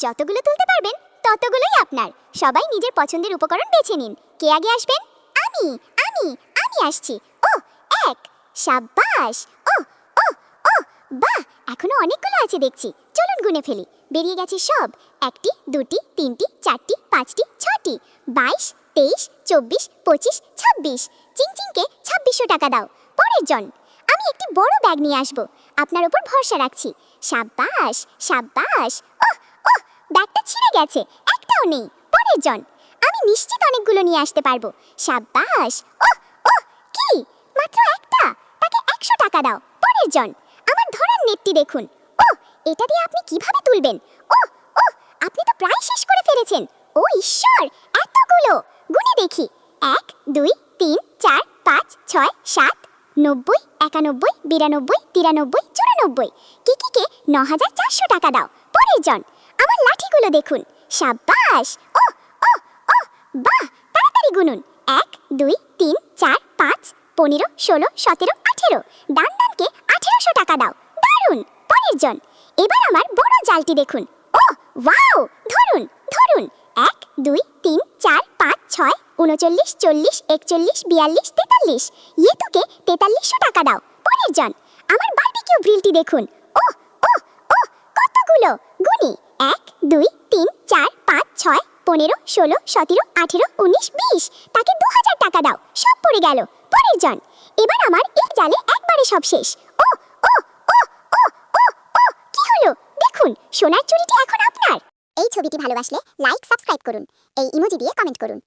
যতগুলো তুলতে পারবেন ততগুলোই আপনার। সবাই নিজের পছন্দের উপকরণ বেছে নিন। কে আগে আসবেন? আমি আমি আমি আসছি। ও এক, সাব্বাস। ও ও ও বাহ, এখনো অনেকগুলো আছে দেখছি। চলুন গুনে ফেলি। বেরিয়ে গেছে সব। একটি, দুটি, তিনটি, চারটি, পাঁচটি, ছটি। 22, 23, 24, 25, 26। চিংচিংকে 2600 টাকা দাও। পরের জন। আমি একটি বড় ব্যাগ নিয়ে আসব। আপনার উপর ভরসা রাখছি। সাব্বাস সাব্বাস। ওহ ওহ, ব্যাগটা ছিঁড়ে গেছে, একটাও নেই। পরের জন। আমি নিশ্চিত অনেকগুলো নিয়ে আসতে পারবো। সাব্বাস। ওহ ওহ, কি মাত্র একটা? তাকে 100 টাকা দাও। পরের জন। আমার ধরার নেটটি দেখুন। ও, এটা দিয়ে আপনি কিভাবে তুলবেন? ও ও, আপনি তো প্রায় শেষ করে ফেলেছেন। ও ঈশ্বর, এতগুলো! গুনে দেখি। 1, 2, 3, 4, 5, 6, 7, 90, 91, 92, 93, 94। কিকিকে 9400 টাকা দাও। পরের জন। আমার লাঠিগুলো দেখুন। সাব্বাস। ও ও ও, বাহ, তাড়াতাড়ি গুনুন। 1, 2, 3, 4, 5, 15, 16, 17, 18। দানকে 1800 টাকা দাও। দারুণ। পরের জন। এবার আমার বড় জালটি দেখুন। ও ওয়াও, ধরুন ধরুন। 1, 2, 3, 4, 5, 6, 39, 40, 41, 42, 43। ইয়েতুকে 4300 টাকা দাও। পরের জন। আমার বারবিকিউ গ্রিলটি দেখুন। ও ও ও, কতগুলো! গুনি। 1, 2, 3, 4, 5, 6, 15, 16, 17, 18, 19, 20। তাকে 2000 টাকা দাও। সব পড়ে গেল। পরের জন। এবার আমার এই জালে একবারে সব শেষ। ও ও ও ও ও ও, কি হলো দেখুন, সোনার চুড়িটি এখন আপনার। এই ছবিটি ভালোবাসলে লাইক, সাবস্ক্রাইব করুন। এই ইমোজি দিয়ে কমেন্ট করুন।